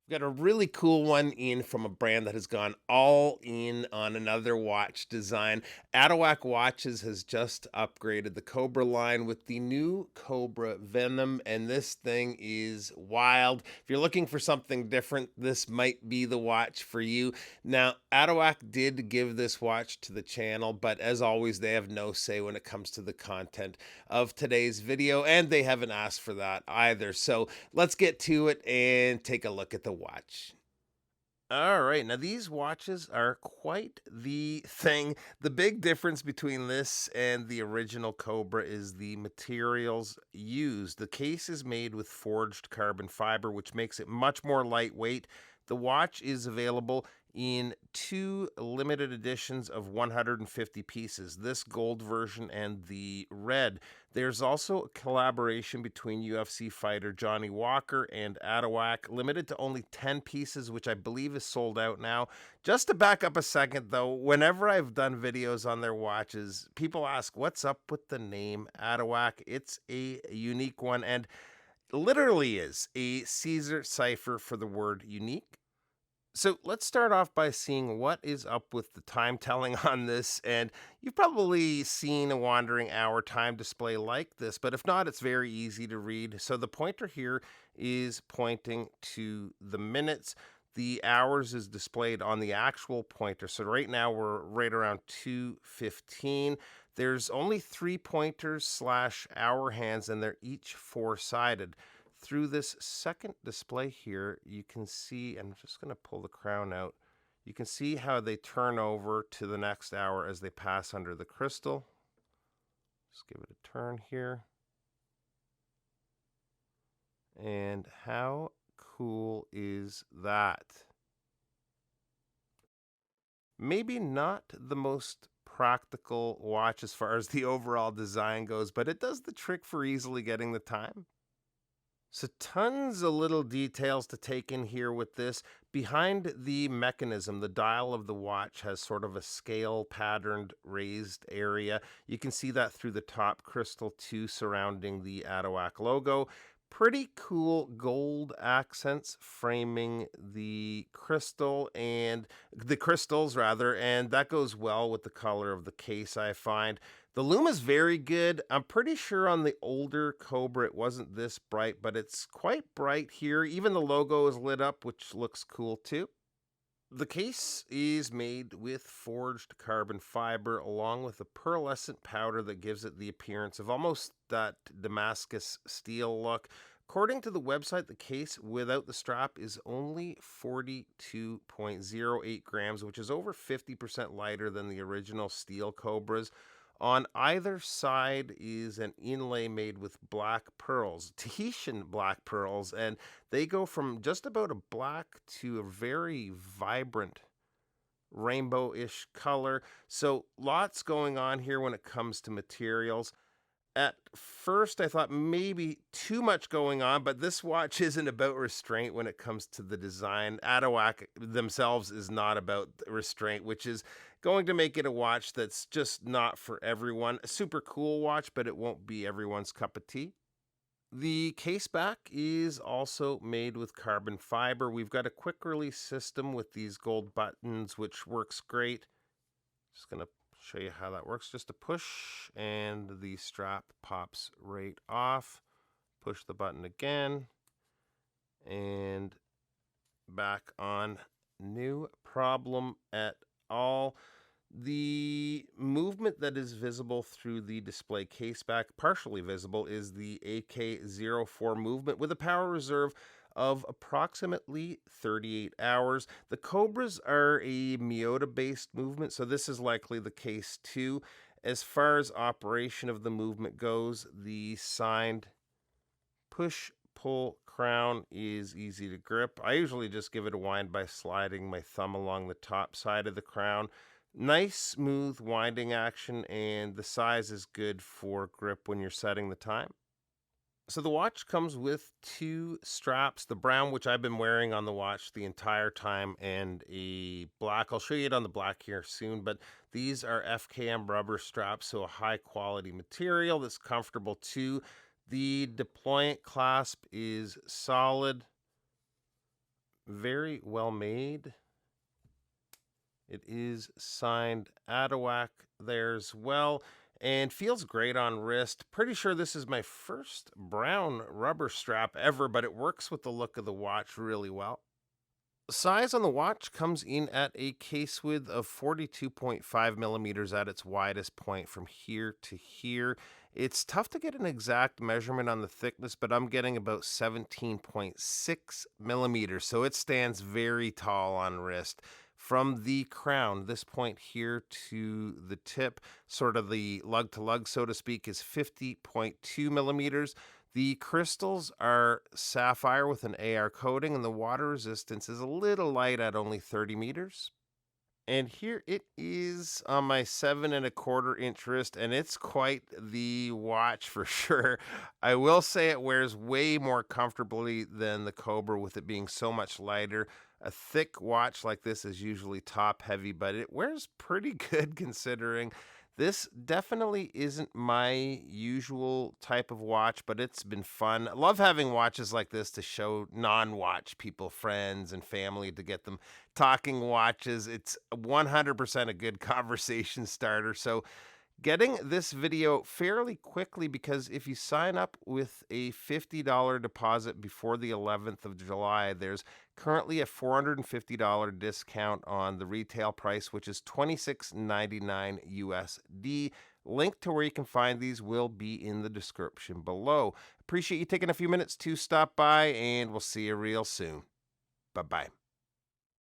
Got a really cool one in from a brand that has gone all in on another watch design. Atowak Watches has just upgraded the Cobra line with the new Cobra Venom, and this thing is wild. If you're looking for something different, this might be the watch for you. Now, Atowak did give this watch to the channel, but as always, they have no say when it comes to the content of today's video, and they haven't asked for that either. So let's get to it and take a look at the watch. All right, now these watches are quite the thing. The big difference between this and the original Cobra is the materials used. The case is made with forged carbon fiber, which makes it much more lightweight. The watch is available in two limited editions of 150 pieces, this gold version and the red. There's also a collaboration between UFC fighter Johnny Walker and Atowak, limited to only 10 pieces, which I believe is sold out now. Just to back up a second, though, whenever I've done videos on their watches, people ask, what's up with the name Atowak? It's a unique one and literally is a Caesar cipher for the word unique. So let's start off by seeing what is up with the time telling on this. And you've probably seen a wandering hour time display like this, but if not, it's very easy to read. So the pointer here is pointing to the minutes. The hours is displayed on the actual pointer. So right now we're right around 2:15. There's only three pointers slash hour hands, and they're each four-sided. Through this second display here, you can see, and I'm just going to pull the crown out. You can see how they turn over to the next hour as they pass under the crystal. Just give it a turn here. And how cool is that? Maybe not the most practical watch as far as the overall design goes, but it does the trick for easily getting the time. So tons of little details to take in here with this. Behind the mechanism, the dial of the watch has sort of a scale patterned raised area. You can see that through the top crystal too, surrounding the Atowak logo. Pretty cool gold accents framing the crystal and the crystals rather, and that goes well with the color of the case, I find. The lume is very good. I'm pretty sure on the older Cobra it wasn't this bright, but it's quite bright here. Even the logo is lit up, which looks cool too. The case is made with forged carbon fiber along with a pearlescent powder that gives it the appearance of almost that Damascus steel look. According to the website, the case without the strap is only 42.08 grams, which is over 50% lighter than the original steel Cobras. On either side is an inlay made with black pearls, Tahitian black pearls, and they go from just about a black to a very vibrant rainbow-ish color. So lots going on here when it comes to materials. At first, I thought maybe too much going on, but this watch isn't about restraint when it comes to the design. Atowak themselves is not about restraint, which is going to make it a watch that's just not for everyone. A super cool watch, but it won't be everyone's cup of tea. The case back is also made with carbon fiber. We've got a quick release system with these gold buttons, which works great. Just going to show you how that works. Just a push and the strap pops right off. Push the button again and back on. No problem at all. The movement that is visible through the display caseback, partially visible, is the AK04 movement with a power reserve of approximately 38 hours. The Cobras are a Miota-based movement, so this is likely the case too. As far as operation of the movement goes, the signed push-pull crown is easy to grip. I usually just give it a wind by sliding my thumb along the top side of the crown. Nice, smooth winding action, and the size is good for grip when you're setting the time. So the watch comes with two straps, the brown, which I've been wearing on the watch the entire time, and a black. I'll show you it on the black here soon, but these are FKM rubber straps, so a high quality material that's comfortable too. The deployant clasp is solid. Very well made. It is signed Atowak there as well, and feels great on wrist. Pretty sure this is my first brown rubber strap ever, but it works with the look of the watch really well. Size on the watch comes in at a case width of 42.5 millimeters at its widest point from here to here. It's tough to get an exact measurement on the thickness, but I'm getting about 17.6 millimeters, so it stands very tall on wrist. From the crown, this point here to the tip, sort of the lug to lug, so to speak, is 50.2 millimeters. The crystals are sapphire with an AR coating, and the water resistance is a little light at only 30 meters. And here it is on my 7.25 inch wrist, and it's quite the watch for sure. I will say it wears way more comfortably than the Cobra, with it being so much lighter. A thick watch like this is usually top heavy, but it wears pretty good considering. This definitely isn't my usual type of watch, but it's been fun. I love having watches like this to show non-watch people, friends and family, to get them talking watches. It's 100% a good conversation starter. So getting this video fairly quickly, because if you sign up with a $50 deposit before the 11th of July, there's currently a $450 discount on the retail price, which is $26.99 USD. Link to where you can find these will be in the description below. Appreciate you taking a few minutes to stop by, and we'll see you real soon. Bye-bye.